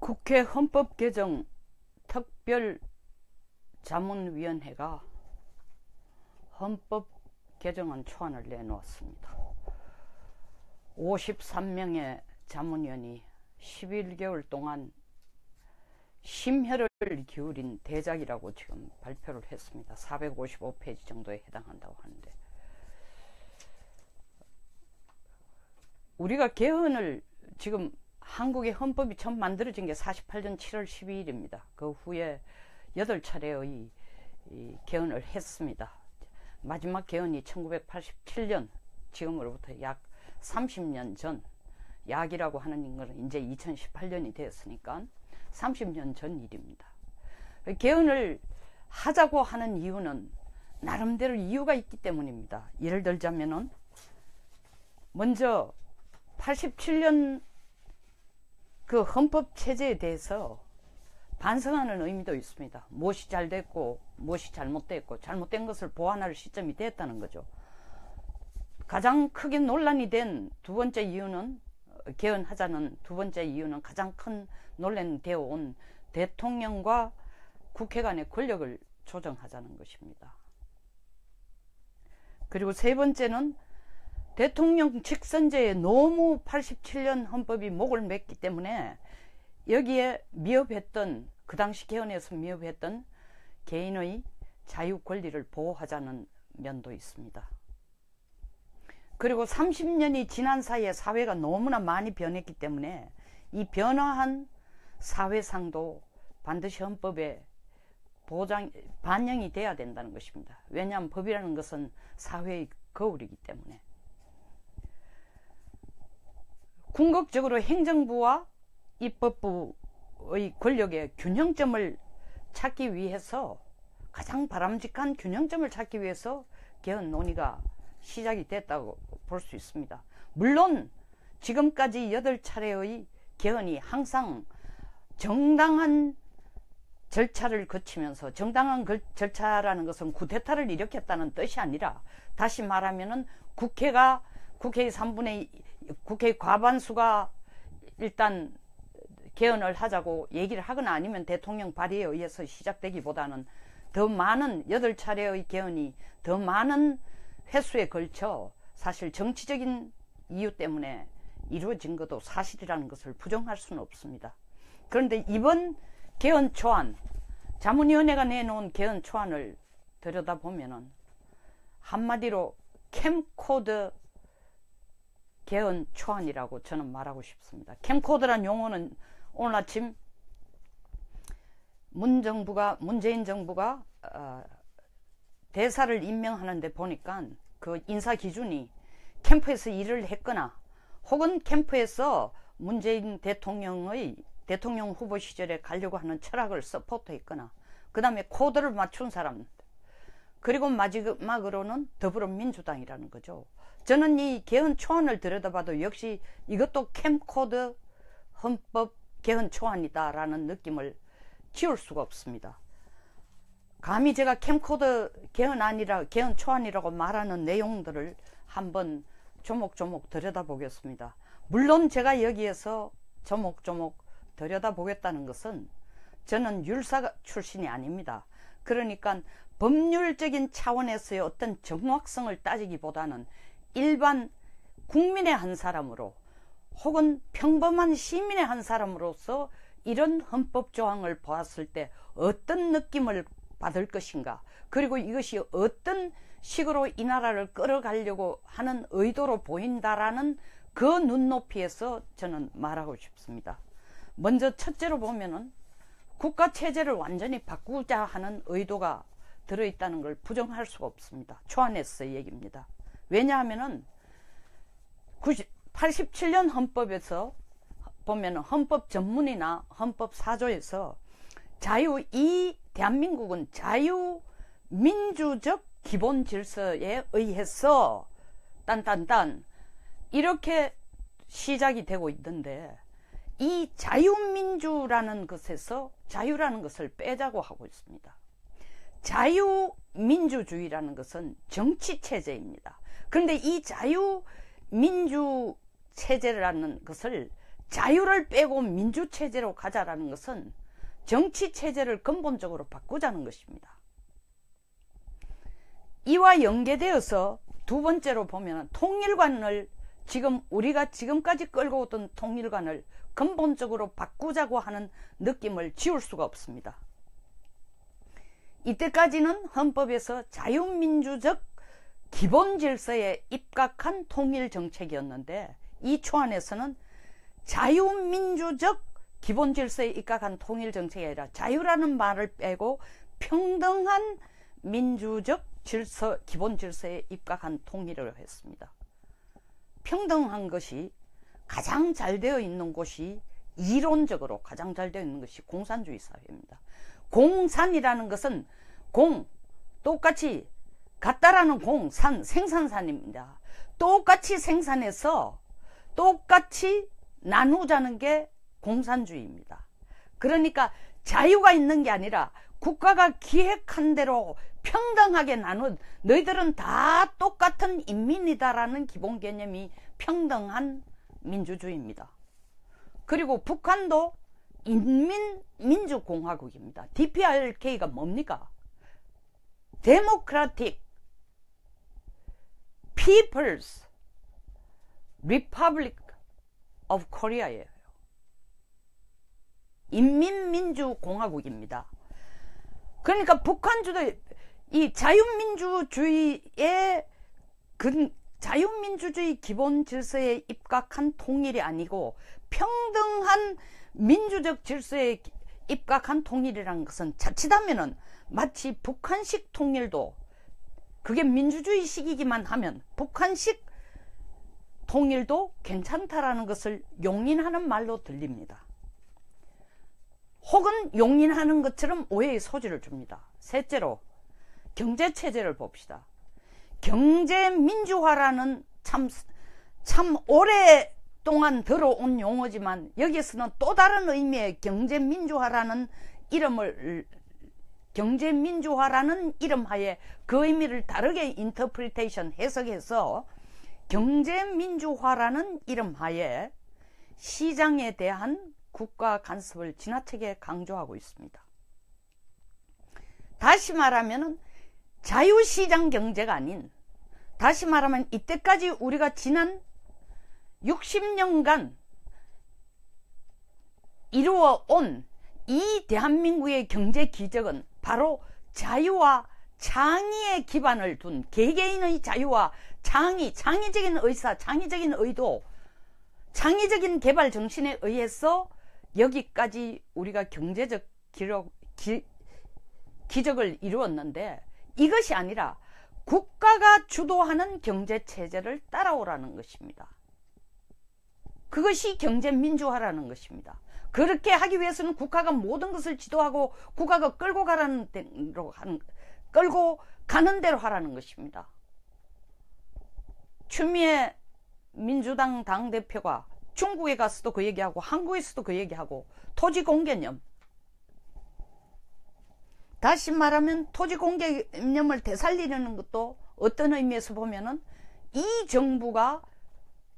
국회 헌법개정 특별자문위원회가 헌법 개정안 초안을 내놓았습니다. 53명의 자문위원이 11개월 동안 심혈을 기울인 대작이라고 지금 발표를 했습니다. 455페이지 정도에 해당한다고 하는데, 우리가 개헌을 지금 한국의 헌법이 처음 만들어진 게 48년 7월 12일입니다. 그 후에 8차례의 개헌을 했습니다. 마지막 개헌이 1987년, 지금으로부터 약 30년 전, 약이라고 하는 것은 이제 2018년이 되었으니까 30년 전 일입니다. 개헌을 하자고 하는 이유는 나름대로 이유가 있기 때문입니다. 예를 들자면은, 먼저 87년 그 헌법 체제에 대해서 반성하는 의미도 있습니다. 무엇이 잘 됐고 무엇이 잘못됐고, 잘못된 것을 보완할 시점이 됐다는 거죠. 가장 크게 논란이 된 두 번째 이유는, 개헌하자는 두 번째 이유는, 가장 큰 논란이 되어 온 대통령과 국회 간의 권력을 조정하자는 것입니다. 그리고 세 번째는, 대통령 직선제에 너무 87년 헌법이 목을 맸기 때문에 여기에 미흡했던, 그 당시 개헌에서 미흡했던 개인의 자유 권리를 보호하자는 면도 있습니다. 그리고 30년이 지난 사이에 사회가 너무나 많이 변했기 때문에 이 변화한 사회상도 반드시 헌법에 반영이 돼야 된다는 것입니다. 왜냐하면 법이라는 것은 사회의 거울이기 때문에. 궁극적으로 행정부와 입법부의 권력의 균형점을 찾기 위해서, 가장 바람직한 균형점을 찾기 위해서 개헌 논의가 시작이 됐다고 볼 수 있습니다. 물론 지금까지 8차례의 개헌이 항상 정당한 절차를 거치면서, 정당한 절차라는 것은 쿠데타를 일으켰다는 뜻이 아니라, 다시 말하면은 국회의 3분의 2, 국회의 과반수가 일단 개헌을 하자고 얘기를 하거나 아니면 대통령 발의에 의해서 시작되기보다는 더 많은 8차례의 개헌이 더 많은 횟수에 걸쳐 사실 정치적인 이유 때문에 이루어진 것도 사실이라는 것을 부정할 수는 없습니다. 그런데 이번 개헌 초안, 자문위원회가 내놓은 개헌 초안을 들여다보면은 한마디로 캠코더 개헌 초안이라고 저는 말하고 싶습니다. 캠코더란 용어는 오늘 아침 문재인 정부가 대사를 임명하는데 보니까 그 인사 기준이 캠프에서 일을 했거나, 혹은 캠프에서 문재인 대통령 후보 시절에 가려고 하는 철학을 서포트했거나, 그 다음에 코드를 맞춘 사람, 그리고 마지막으로는 더불어민주당이라는 거죠. 저는 이 개헌 초안을 들여다봐도 역시 이것도 캠코더 헌법 개헌 초안이다라는 느낌을 지울 수가 없습니다. 감히 제가 캠코더 개헌 초안이라고 말하는 내용들을 한번 조목조목 들여다보겠습니다. 물론 제가 여기에서 조목조목 들여다보겠다는 것은, 저는 율사 출신이 아닙니다. 그러니까 법률적인 차원에서의 어떤 정확성을 따지기보다는 일반 국민의 한 사람으로, 혹은 평범한 시민의 한 사람으로서 이런 헌법 조항을 보았을 때 어떤 느낌을 받을 것인가, 그리고 이것이 어떤 식으로 이 나라를 끌어가려고 하는 의도로 보인다라는 그 눈높이에서 저는 말하고 싶습니다. 먼저 첫째로 보면은, 국가 체제를 완전히 바꾸자 하는 의도가 들어있다는 걸 부정할 수가 없습니다. 초안에서의 얘기입니다. 왜냐하면은 87년 헌법에서 보면은, 헌법 전문이나 헌법 사조에서 이 대한민국은 자유민주적 기본 질서에 의해서 딴딴딴 이렇게 시작이 되고 있는데, 이 자유민주라는 것에서 자유라는 것을 빼자고 하고 있습니다. 자유민주주의라는 것은 정치체제입니다. 그런데 이 자유민주 체제라는 것을 자유를 빼고 민주체제로 가자라는 것은 정치체제를 근본적으로 바꾸자는 것입니다. 이와 연계되어서 두 번째로 보면 통일관을 우리가 지금까지 끌고 오던 통일관을 근본적으로 바꾸자고 하는 느낌을 지울 수가 없습니다. 이때까지는 헌법에서 자유민주적 기본질서에 입각한 통일정책이었는데 이 초안에서는 자유민주적 기본질서에 입각한 통일정책이 아니라 자유라는 말을 빼고 평등한 민주적 질서, 기본질서에 입각한 통일을 했습니다. 평등한 것이 가장 잘 되어 있는 곳이 이론적으로 가장 잘 되어 있는 것이 공산주의 사회입니다. 공산이라는 것은 똑같이 같다라는 생산산입니다. 똑같이 생산해서 똑같이 나누자는 게 공산주의입니다. 그러니까 자유가 있는 게 아니라 국가가 기획한 대로 평등하게 너희들은 다 똑같은 인민이다라는 기본 개념이 평등한 민주주의입니다. 그리고 북한도 인민민주공화국입니다. DPRK가 뭡니까? Democratic People's Republic of Korea예요. 인민민주공화국입니다. 그러니까 북한주도 이 자유민주주의 기본 질서에 입각한 통일이 아니고 평등한 민주적 질서에 입각한 통일이라는 것은 자칫하면은 마치 북한식 통일도 그게 민주주의식이기만 하면 북한식 통일도 괜찮다라는 것을 용인하는 말로 들립니다. 혹은 용인하는 것처럼 오해의 소지를 줍니다. 셋째로 경제체제를 봅시다. 경제민주화라는 참 오랫동안 들어온 용어지만 여기서는 또 다른 의미의 경제민주화라는 이름하에 그 의미를 다르게 인터프리테이션 해석해서 경제민주화라는 이름하에 시장에 대한 국가 간섭을 지나치게 강조하고 있습니다. 다시 말하면 자유시장 경제가 아닌, 다시 말하면 이때까지 우리가 지난 60년간 이루어온 이 대한민국의 경제 기적은 바로 자유와 창의에 기반을 둔 개개인의 자유와 창의적인 의사, 창의적인 의도, 창의적인 개발 정신에 의해서 여기까지 우리가 경제적 기적을 이루었는데, 이것이 아니라 국가가 주도하는 경제체제를 따라오라는 것입니다. 그것이 경제민주화라는 것입니다. 그렇게 하기 위해서는 국가가 모든 것을 지도하고 국가가 끌고 가는 대로 하라는 것입니다. 추미애 민주당 당대표가 중국에 가서도 그 얘기하고 한국에서도 그 얘기하고 토지 공개념, 다시 말하면 토지 공개념을 되살리려는 것도 어떤 의미에서 보면은 이 정부가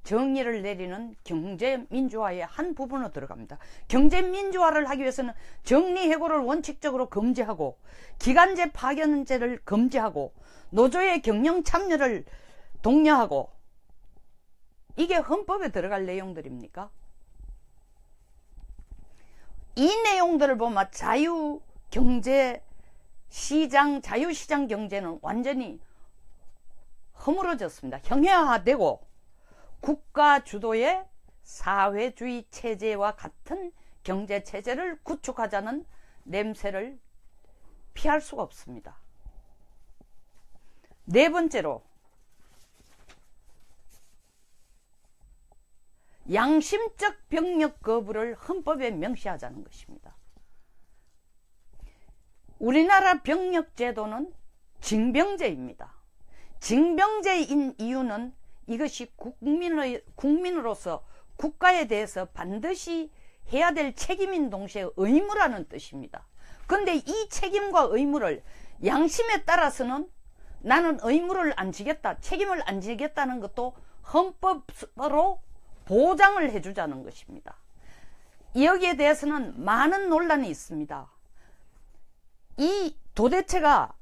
정의를 내리는 경제민주화의 한 부분으로 들어갑니다. 경제민주화를 하기 위해서는 정리해고를 원칙적으로 금지하고 기간제 파견제를 금지하고 노조의 경영 참여를 독려하고, 이게 헌법에 들어갈 내용들입니까? 이 내용들을 보면 자유시장 경제는 완전히 허물어졌습니다. 형해화되고 국가 주도의 사회주의 체제와 같은 경제 체제를 구축하자는 냄새를 피할 수가 없습니다. 네 번째로 양심적 병력 거부를 헌법에 명시하자는 것입니다. 우리나라 병력제도는 징병제입니다. 징병제인 이유는 이것이 국민으로서 국가에 대해서 반드시 해야 될 책임인 동시에 의무라는 뜻입니다. 그런데 이 책임과 의무를 양심에 따라서는 나는 의무를 안 지겠다, 책임을 안 지겠다는 것도 헌법으로 보장을 해주자는 것입니다. 여기에 대해서는 많은 논란이 있습니다. 이 도대체가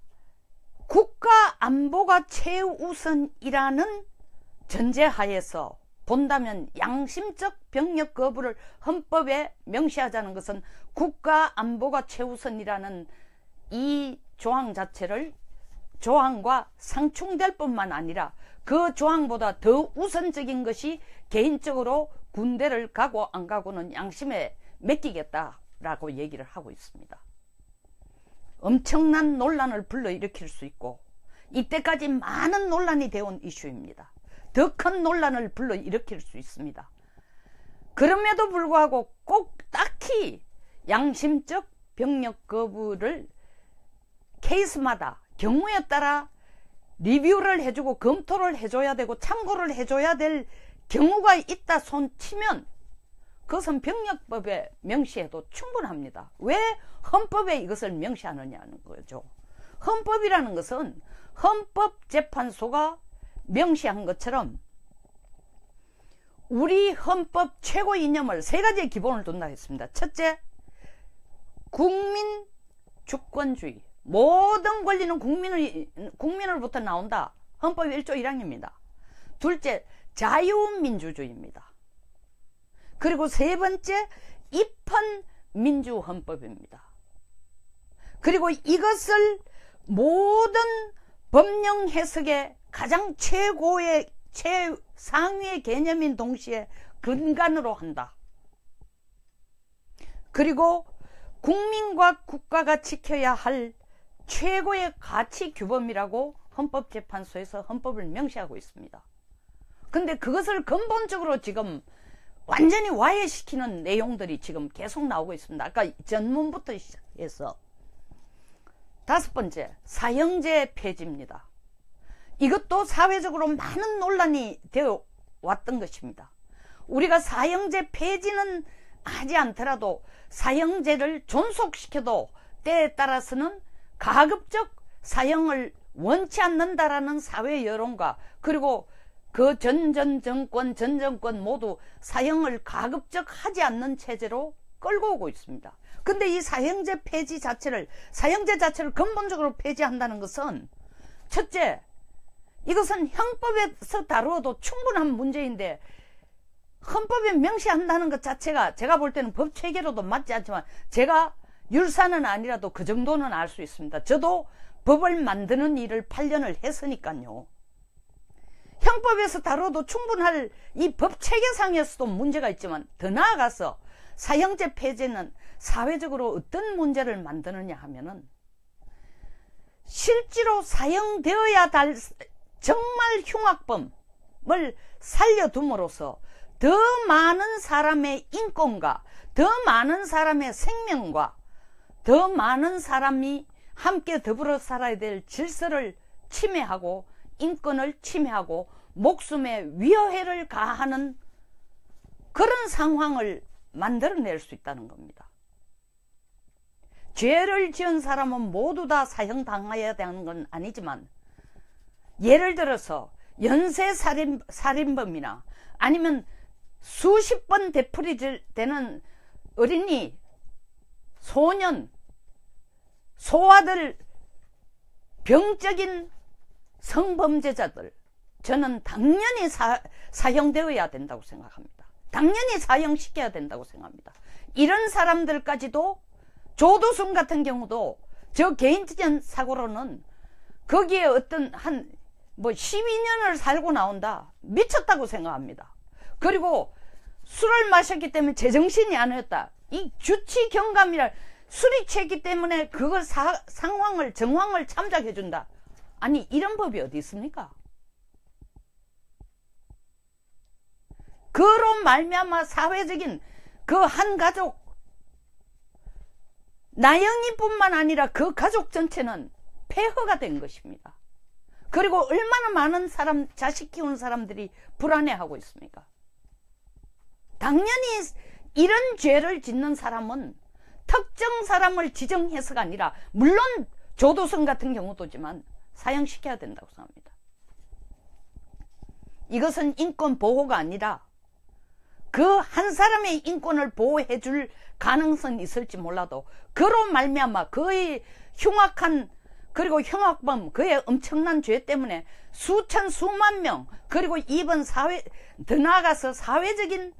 국가 안보가 최우선이라는 전제하에서 본다면 양심적 병력 거부를 헌법에 명시하자는 것은 국가 안보가 최우선이라는 이 조항 자체를 조항과 상충될 뿐만 아니라 그 조항보다 더 우선적인 것이 개인적으로 군대를 가고 안 가고는 양심에 맡기겠다라고 얘기를 하고 있습니다. 엄청난 논란을 불러일으킬 수 있고 이때까지 많은 논란이 되어온 이슈입니다. 더 큰 논란을 불러일으킬 수 있습니다. 그럼에도 불구하고 꼭 딱히 양심적 병력 거부를 케이스마다 경우에 따라 리뷰를 해주고 검토를 해줘야 되고 참고를 해줘야 될 경우가 있다 손치면 그것은 병력법에 명시해도 충분합니다. 왜 헌법에 이것을 명시하느냐는 거죠. 헌법이라는 것은 헌법재판소가 명시한 것처럼 우리 헌법 최고 이념을 세 가지의 기본을 둔다 했습니다. 첫째, 국민 주권주의. 모든 권리는 국민으로부터 나온다. 헌법 1조 1항입니다. 둘째, 자유민주주의입니다. 그리고 세 번째, 입헌민주헌법입니다. 그리고 이것을 모든 법령 해석의 가장 최고의 최상위의 개념인 동시에 근간으로 한다. 그리고 국민과 국가가 지켜야 할 최고의 가치 규범이라고 헌법재판소에서 헌법을 명시하고 있습니다. 근데 그것을 근본적으로 지금 완전히 와해시키는 내용들이 지금 계속 나오고 있습니다. 아까 전문부터 시작해서 다섯 번째, 사형제 폐지입니다. 이것도 사회적으로 많은 논란이 되어 왔던 것입니다. 우리가 사형제 폐지는 하지 않더라도 사형제를 존속시켜도 때에 따라서는 가급적 사형을 원치 않는다라는 사회 여론과 그리고 그 전 정권 모두 사형을 가급적 하지 않는 체제로 끌고 오고 있습니다. 근데 이 사형제 자체를 근본적으로 폐지한다는 것은 첫째, 이것은 형법에서 다루어도 충분한 문제인데 헌법에 명시한다는 것 자체가 제가 볼 때는 법 체계로도 맞지 않지만 제가 율사는 아니라도 그 정도는 알 수 있습니다. 저도 법을 만드는 일을 8년을 했으니까요. 형법에서 다뤄도 충분할 이 법 체계상에서도 문제가 있지만 더 나아가서 사형제 폐지는 사회적으로 어떤 문제를 만드느냐 하면은 실제로 사형되어야 할 정말 흉악범을 살려둠으로써 더 많은 사람의 인권과 더 많은 사람의 생명과 더 많은 사람이 함께 더불어 살아야 될 질서를 침해하고 인권을 침해하고 목숨에 위해를 가하는 그런 상황을 만들어낼 수 있다는 겁니다. 죄를 지은 사람은 모두 다 사형당해야 되는 건 아니지만 예를 들어서 연쇄살인범이나 아니면 수십 번 되풀이되는 어린이, 소년, 소아들, 병적인 성범죄자들 저는 당연히 사형되어야 된다고 생각합니다. 당연히 사형시켜야 된다고 생각합니다. 이런 사람들까지도 조두순 같은 경우도 저 개인적인 사고로는 거기에 어떤 12년을 살고 나온다. 미쳤다고 생각합니다. 그리고 술을 마셨기 때문에 제정신이 아니었다. 이 주치 경감이라 술이 취했기 때문에 그걸 정황을 참작해준다. 아니 이런 법이 어디 있습니까? 그로 말미암아 사회적인 그 한 가족 나영이뿐만 아니라 그 가족 전체는 폐허가 된 것입니다. 그리고 얼마나 많은 자식 키우는 사람들이 불안해하고 있습니까? 당연히 이런 죄를 짓는 사람은 특정 사람을 지정해서가 아니라 물론 조두순 같은 경우도지만 사형시켜야 된다고 생각합니다. 이것은 인권 보호가 아니라 그 한 사람의 인권을 보호해 줄 가능성이 있을지 몰라도 그로 말미암아 그의 흉악한 그리고 흉악범 그의 엄청난 죄 때문에 수천 수만 명 그리고 이번 사회 더 나아가서 사회적인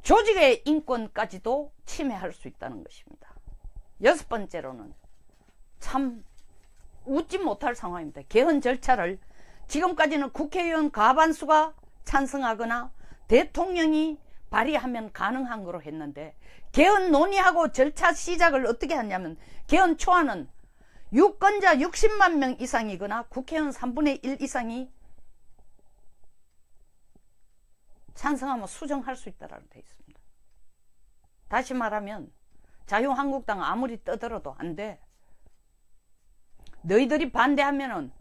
조직의 인권까지도 침해할 수 있다는 것입니다. 여섯 번째로는 참 웃지 못할 상황입니다. 개헌 절차를 지금까지는 국회의원 과반수가 찬성하거나 대통령이 발의하면 가능한 거로 했는데 개헌 논의하고 절차 시작을 어떻게 하냐면 개헌 초안은 유권자 60만 명 이상이거나 국회의원 3분의 1 이상이 찬성하면 수정할 수 있다라고 되어 있습니다. 다시 말하면 자유한국당 아무리 떠들어도 안 돼. 너희들이 반대하면은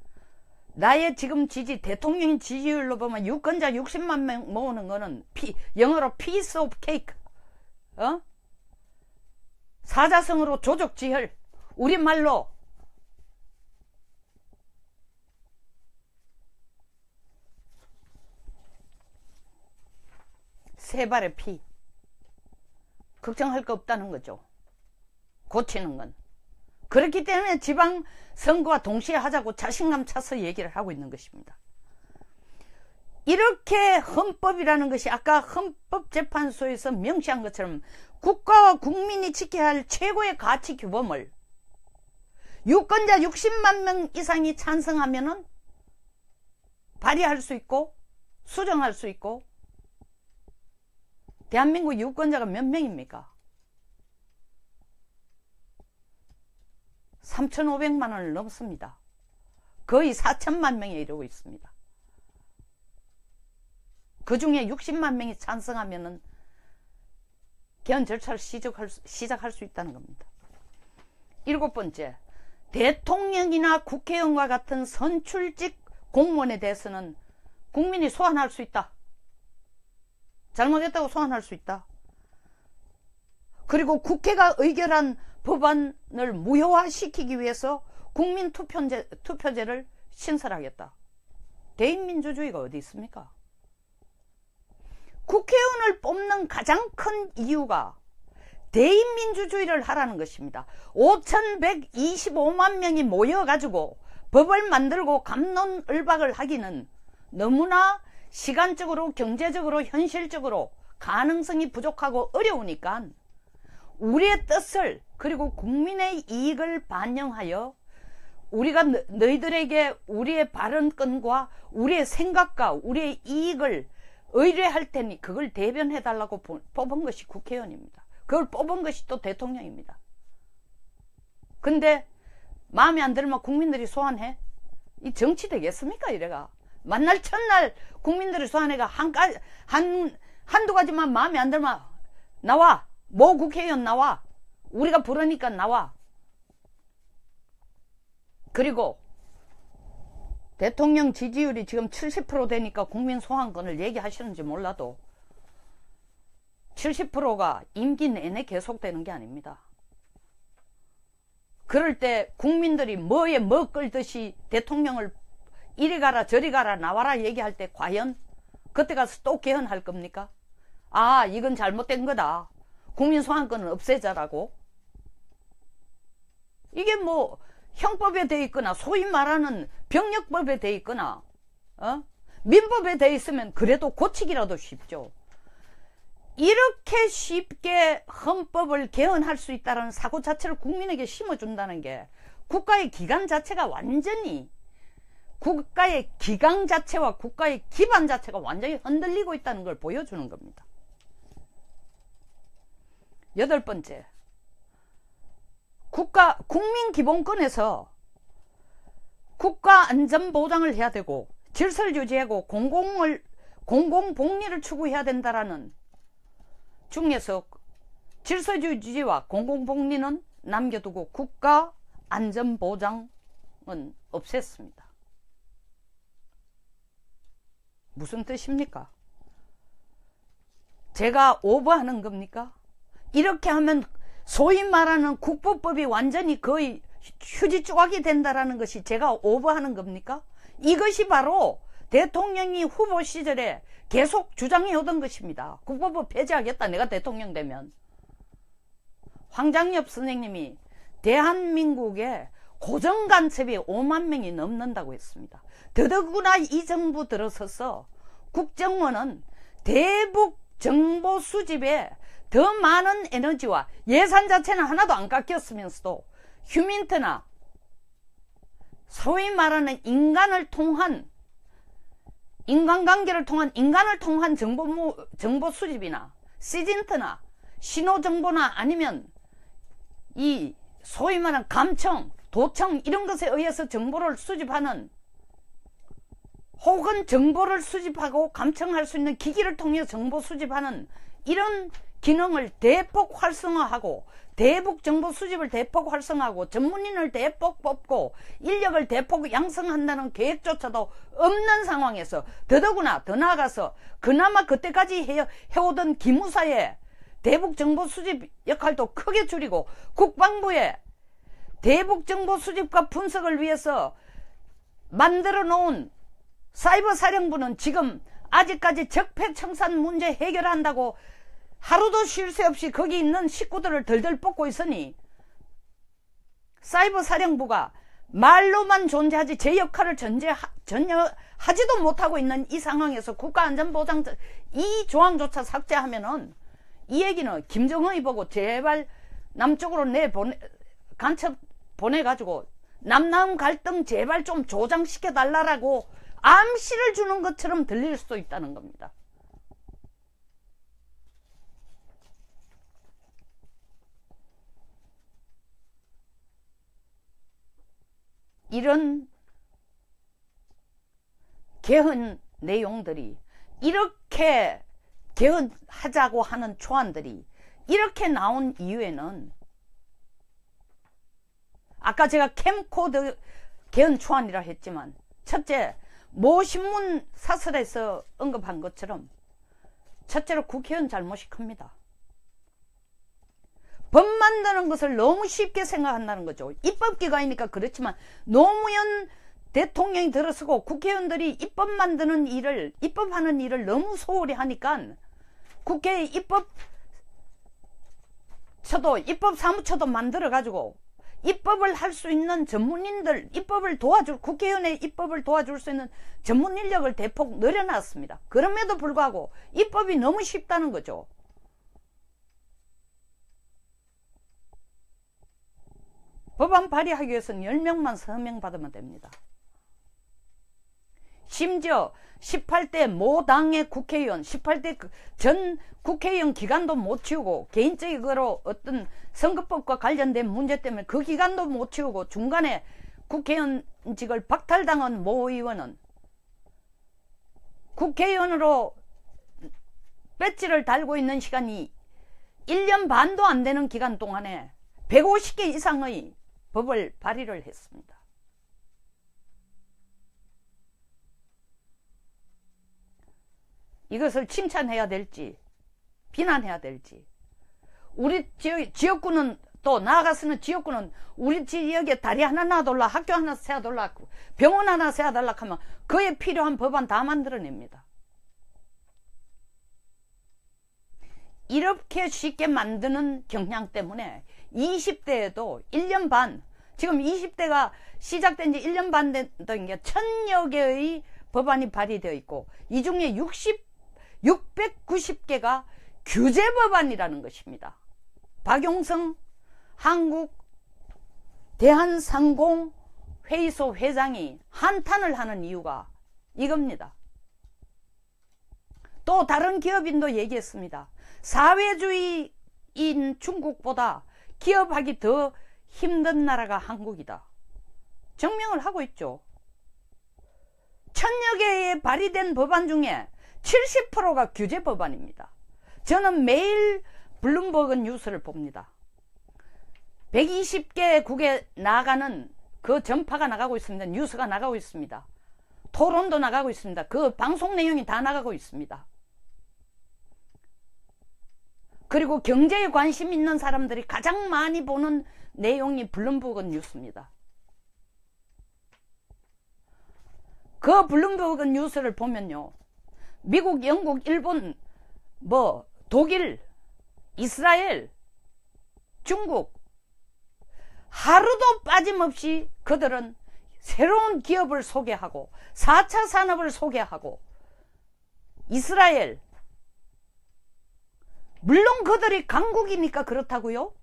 나의 지금 지지 대통령 지지율로 보면 유권자 60만 명 모으는 거는 영어로 piece of cake 사자성어로 조족지혈 우리말로 세 발의 피. 걱정할 거 없다는 거죠. 고치는 건. 그렇기 때문에 지방선거와 동시에 하자고 자신감 차서 얘기를 하고 있는 것입니다. 이렇게 헌법이라는 것이 아까 헌법재판소에서 명시한 것처럼 국가와 국민이 지켜야 할 최고의 가치 규범을 유권자 60만 명 이상이 찬성하면은 발의할 수 있고 수정할 수 있고 대한민국 유권자가 몇 명입니까? 3,500만 원을 넘습니다. 거의 4천만 명에 이르고 있습니다. 그 중에 60만 명이 찬성하면은 개헌 절차를 시작할 수 있다는 겁니다. 일곱 번째, 대통령이나 국회의원과 같은 선출직 공무원에 대해서는 국민이 소환할 수 있다. 잘못했다고 소환할 수 있다. 그리고 국회가 의결한 법안을 무효화시키기 위해서 국민투표제를 신설하겠다. 대의민주주의가 어디 있습니까? 국회의원을 뽑는 가장 큰 이유가 대의민주주의를 하라는 것입니다. 5,125만 명이 모여가지고 법을 만들고 갑론을박을 하기는 너무나 시간적으로 경제적으로 현실적으로 가능성이 부족하고 어려우니까 우리의 뜻을 그리고 국민의 이익을 반영하여 우리가 너희들에게 우리의 발언권과 우리의 생각과 우리의 이익을 의뢰할 테니 그걸 대변해 달라고 뽑은 것이 국회의원입니다. 그걸 뽑은 것이 또 대통령입니다. 근데 마음에 안 들면 국민들이 소환해? 이 정치 되겠습니까? 이래가 만날 첫날 국민들이 소환해가 한두 가지만 마음에 안 들면 나와. 모 국회의원 나와. 우리가 부르니까 나와. 그리고 대통령 지지율이 지금 70% 되니까 국민 소환권을 얘기하시는지 몰라도 70%가 임기 내내 계속되는 게 아닙니다. 그럴 때 국민들이 뭐에 뭐 끌듯이 대통령을 이리 가라 저리 가라 나와라 얘기할 때 과연 그때 가서 또 개헌할 겁니까? 아 이건 잘못된 거다. 국민 소환권은 없애자라고. 이게 뭐 형법에 돼 있거나 소위 말하는 병력법에 돼 있거나 민법에 돼 있으면 그래도 고치기라도 쉽죠. 이렇게 쉽게 헌법을 개헌할 수 있다는 사고 자체를 국민에게 심어준다는 게 국가의 기관 자체가 완전히 국가의 기강 자체와 국가의 기반 자체가 완전히 흔들리고 있다는 걸 보여주는 겁니다. 여덟 번째, 국민기본권에서 국가 안전보장을 해야 되고 질서를 유지하고 공공복리를 추구해야 된다라는 중에서 질서 유지와 공공복리는 남겨두고 국가 안전보장은 없앴습니다. 무슨 뜻입니까? 제가 오버하는 겁니까? 이렇게 하면 소위 말하는 국보법이 완전히 거의 휴지 조각이 된다라는 것이 제가 오버하는 겁니까? 이것이 바로 대통령이 후보 시절에 계속 주장해 오던 것입니다. 국보법 폐지하겠다, 내가 대통령 되면. 황장엽 선생님이 대한민국의 고정간첩이 5만 명이 넘는다고 했습니다. 더더구나 이 정부 들어서서 국정원은 대북 정보 수집에 더 많은 에너지와 예산 자체는 하나도 안 깎였으면서도 휴민트나 소위 말하는 인간관계를 통한 정보 수집이나 시진트나 신호정보나 아니면 이 소위 말하는 감청, 도청 이런 것에 의해서 정보를 수집하는 혹은 정보를 수집하고 감청할 수 있는 기기를 통해 정보 수집하는 이런 기능을 대폭 활성화하고 대북 정보 수집을 대폭 활성화하고 전문인을 대폭 뽑고 인력을 대폭 양성한다는 계획조차도 없는 상황에서 더더구나 더 나아가서 그나마 그때까지 해오던 기무사의 대북 정보 수집 역할도 크게 줄이고 국방부의 대북 정보 수집과 분석을 위해서 만들어 놓은 사이버 사령부는 지금 아직까지 적폐청산 문제 해결한다고 하루도 쉴 새 없이 거기 있는 식구들을 덜덜 뽑고 있으니 사이버 사령부가 말로만 존재하지 제 역할을 전혀 하지도 못하고 있는 이 상황에서 국가안전보장 이 조항조차 삭제하면은 이 얘기는 김정은이 보고 제발 남쪽으로 간첩 보내가지고 남남 갈등 제발 좀 조장시켜 달라라고 암시를 주는 것처럼 들릴 수도 있다는 겁니다. 이런 개헌 내용들이 이렇게 개헌하자고 하는 초안들이 이렇게 나온 이유에는 아까 제가 캠코더 개헌 초안이라 했지만 첫째, 모 신문 사설에서 언급한 것처럼 첫째로 국회의원 잘못이 큽니다. 법 만드는 것을 너무 쉽게 생각한다는 거죠. 입법기관이니까 그렇지만 노무현 대통령이 들어서고 국회의원들이 입법하는 일을 너무 소홀히 하니까 국회에 입법사무처도 만들어가지고 입법을 할 수 있는 전문인들, 국회의원의 입법을 도와줄 수 있는 전문 인력을 대폭 늘여놨습니다. 그럼에도 불구하고 입법이 너무 쉽다는 거죠. 법안 발의하기 위해서는 10명만 서명 받으면 됩니다. 심지어 18대 모 당의 국회의원, 18대 전 국회의원 기간도 못 치우고 개인적으로 어떤 선거법과 관련된 문제 때문에 그 기간도 못 치우고 중간에 국회의원직을 박탈당한 모 의원은 국회의원으로 배지를 달고 있는 시간이 1년 반도 안 되는 기간 동안에 150개 이상의 법을 발의를 했습니다. 이것을 칭찬해야 될지 비난해야 될지, 우리 지역구는 또 나아가서는 지역구는 우리 지역에 다리 하나 놔둘라, 학교 하나 세워둘라, 병원 하나 세워달라 하면 그에 필요한 법안 다 만들어냅니다. 이렇게 쉽게 만드는 경향 때문에 20대에도 1년 반, 지금 20대가 시작된 지 1년 반 된 게 1000여 개의 법안이 발의되어 있고 이 중에 690개가 규제 법안이라는 것입니다. 박용성 한국 대한상공 회의소 회장이 한탄을 하는 이유가 이겁니다. 또 다른 기업인도 얘기했습니다. 사회주의인 중국보다 기업하기 더 힘든 나라가 한국이다. 증명을 하고 있죠. 1000여 개의 발의된 법안 중에 70%가 규제 법안입니다. 저는 매일 블룸버그 뉴스를 봅니다. 120개국에 나가는 그 전파가 나가고 있습니다. 뉴스가 나가고 있습니다. 토론도 나가고 있습니다. 그 방송 내용이 다 나가고 있습니다. 그리고 경제에 관심 있는 사람들이 가장 많이 보는 내용이 블룸버그 뉴스입니다. 그 블룸버그 뉴스를 보면요, 미국, 영국, 일본, 독일, 이스라엘, 중국, 하루도 빠짐없이 그들은 새로운 기업을 소개하고 4차 산업을 소개하고, 이스라엘, 물론 그들이 강국이니까 그렇다고요.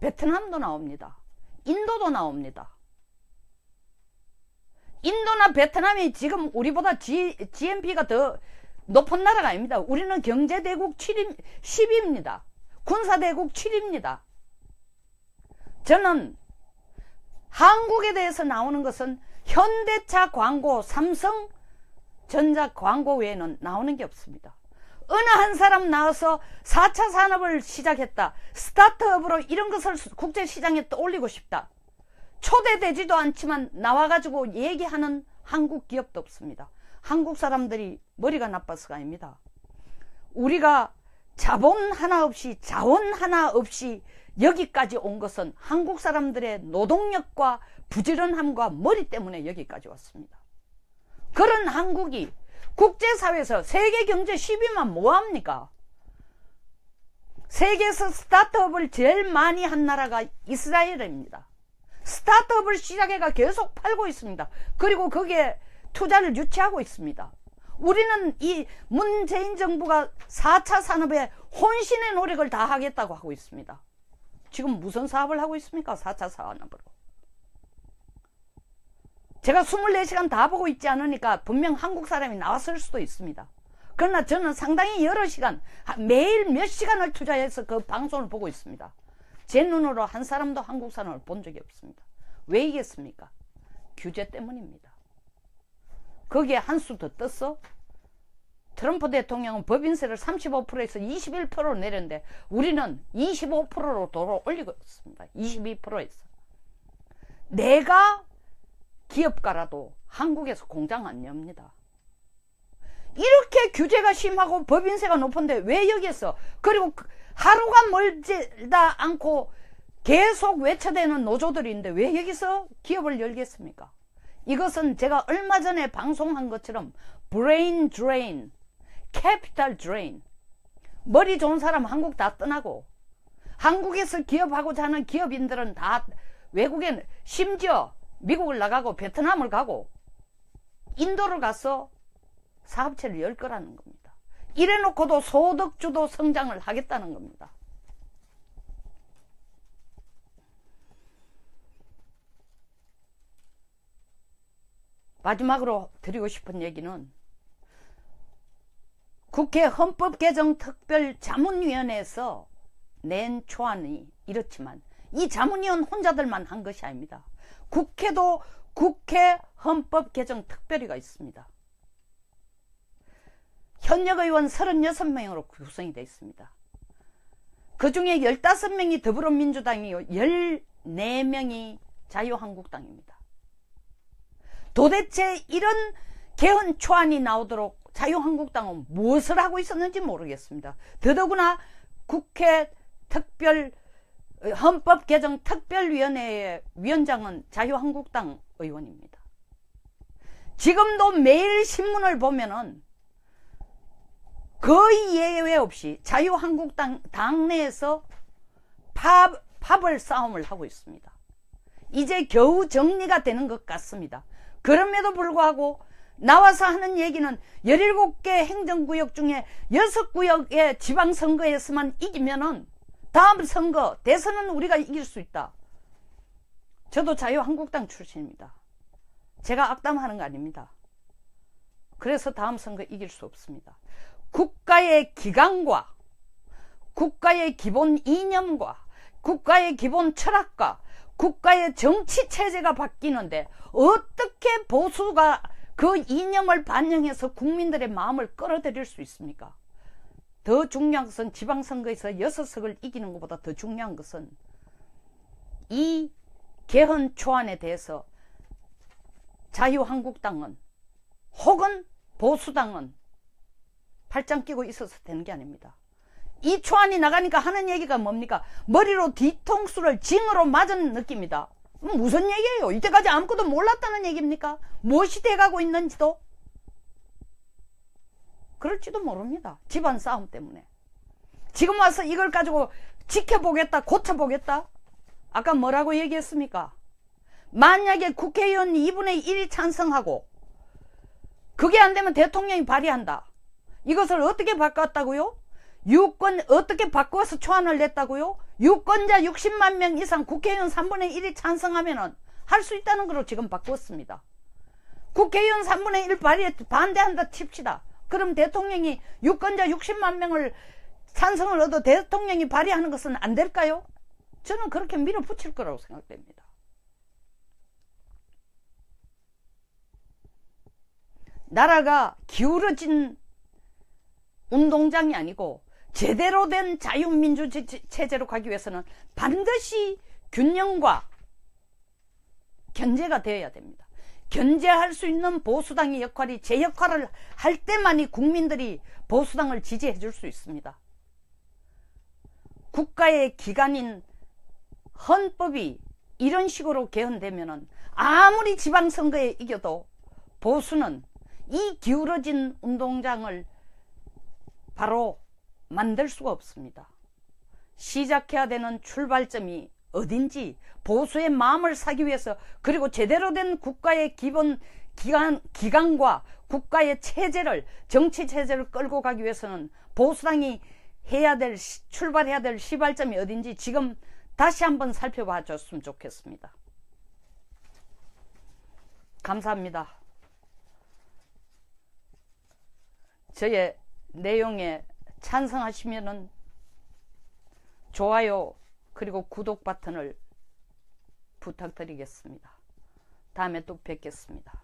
베트남도 나옵니다. 인도도 나옵니다. 인도나 베트남이 지금 우리보다 GNP가 더 높은 나라가 아닙니다. 우리는 경제대국 10입니다. 군사대국 7입니다. 저는 한국에 대해서 나오는 것은 현대차 광고, 삼성전자 광고 외에는 나오는 게 없습니다. 어느 한 사람 나와서 4차 산업을 시작했다, 스타트업으로 이런 것을 국제시장에 떠올리고 싶다, 초대되지도 않지만 나와가지고 얘기하는 한국 기업도 없습니다. 한국 사람들이 머리가 나빠서가 아닙니다. 우리가 자본 하나 없이, 자원 하나 없이 여기까지 온 것은 한국 사람들의 노동력과 부지런함과 머리 때문에 여기까지 왔습니다. 그런 한국이 국제사회에서 세계 경제 10위만 뭐합니까? 세계에서 스타트업을 제일 많이 한 나라가 이스라엘입니다. 스타트업을 시작해가 계속 팔고 있습니다. 그리고 거기에 투자를 유치하고 있습니다. 우리는 이 문재인 정부가 4차 산업에 혼신의 노력을 다 하겠다고 하고 있습니다. 지금 무슨 사업을 하고 있습니까? 4차 산업으로. 제가 24시간 다 보고 있지 않으니까 분명 한국 사람이 나왔을 수도 있습니다. 그러나 저는 상당히 여러 시간, 매일 몇 시간을 투자해서 그 방송을 보고 있습니다. 제 눈으로 한 사람도 한국 사람을 본 적이 없습니다. 왜이겠습니까? 규제 때문입니다. 거기에 한 수 더 떴어? 트럼프 대통령은 법인세를 35%에서 21%로 내렸는데 우리는 25%로 도로 올리고 있습니다. 22%에서. 내가 기업가라도 한국에서 공장 안 엽니다. 이렇게 규제가 심하고 법인세가 높은데 왜 여기에서, 그리고 하루가 멀지다 않고 계속 외쳐대는 노조들이 있는데 왜 여기서 기업을 열겠습니까? 이것은 제가 얼마 전에 방송한 것처럼 브레인 드레인, 캐피탈 드레인, 머리 좋은 사람 한국 다 떠나고 한국에서 기업하고자 하는 기업인들은 다 외국에, 심지어 미국을 나가고 베트남을 가고 인도를 가서 사업체를 열 거라는 겁니다. 이래놓고도 소득주도 성장을 하겠다는 겁니다. 마지막으로 드리고 싶은 얘기는 국회 헌법개정특별자문위원회에서 낸 초안이 이렇지만 이 자문위원 혼자들만 한 것이 아닙니다. 국회도 국회 헌법개정특별위가 있습니다. 현역 의원 36명으로 구성이 되어 있습니다. 그 중에 15명이 더불어민주당이요, 14명이 자유한국당입니다. 도대체 이런 개헌 초안이 나오도록 자유한국당은 무엇을 하고 있었는지 모르겠습니다. 더더구나 국회 헌법개정특별위원회의 위원장은 자유한국당 의원입니다. 지금도 매일 신문을 보면은 거의 예외 없이 자유한국당 당내에서 파벌 싸움을 하고 있습니다. 이제 겨우 정리가 되는 것 같습니다. 그럼에도 불구하고 나와서 하는 얘기는 17개 행정구역 중에 6구역의 지방선거에서만 이기면은 다음 선거, 대선은 우리가 이길 수 있다. 저도 자유한국당 출신입니다. 제가 악담하는 거 아닙니다. 그래서 다음 선거 이길 수 없습니다. 국가의 기강과 국가의 기본 이념과 국가의 기본 철학과 국가의 정치 체제가 바뀌는데 어떻게 보수가 그 이념을 반영해서 국민들의 마음을 끌어들일 수 있습니까? 더 중요한 것은 지방선거에서 6석을 이기는 것보다 더 중요한 것은 이 개헌 초안에 대해서 자유한국당은 혹은 보수당은 팔짱 끼고 있어서 되는 게 아닙니다. 이 초안이 나가니까 하는 얘기가 뭡니까? 머리로 뒤통수를 징으로 맞은 느낌이다. 무슨 얘기예요? 이때까지 아무것도 몰랐다는 얘기입니까? 무엇이 돼가고 있는지도? 그럴지도 모릅니다. 집안 싸움 때문에. 지금 와서 이걸 가지고 지켜보겠다, 고쳐보겠다? 아까 뭐라고 얘기했습니까? 만약에 국회의원 2분의 1이 찬성하고 그게 안 되면 대통령이 발의한다. 이것을 어떻게 바꿨다고요? 유권 어떻게 바꿔서 초안을 냈다고요? 유권자 60만 명 이상 국회의원 3분의 1이 찬성하면은 할 수 있다는 거로 지금 바꿨습니다. 국회의원 3분의 1 발의에 반대한다 칩시다. 그럼 대통령이 유권자 60만 명을 찬성을 얻어 대통령이 발의하는 것은 안 될까요? 저는 그렇게 밀어붙일 거라고 생각됩니다. 나라가 기울어진 운동장이 아니고 제대로 된 자유민주 체제로 가기 위해서는 반드시 균형과 견제가 되어야 됩니다. 견제할 수 있는 보수당의 역할이 제 역할을 할 때만이 국민들이 보수당을 지지해 줄 수 있습니다. 국가의 기관인 헌법이 이런 식으로 개헌되면은 아무리 지방선거에 이겨도 보수는 이 기울어진 운동장을 바로 만들 수가 없습니다. 시작해야 되는 출발점이 어딘지 보수의 마음을 사기 위해서, 그리고 제대로 된 국가의 기본 기관과 국가의 체제를, 정치 체제를 끌고 가기 위해서는 보수당이 출발해야 될 시발점이 어딘지 지금 다시 한번 살펴봐 줬으면 좋겠습니다. 감사합니다. 저의 내용에 찬성하시면은 좋아요 그리고 구독 버튼을 부탁드리겠습니다. 다음에 또 뵙겠습니다.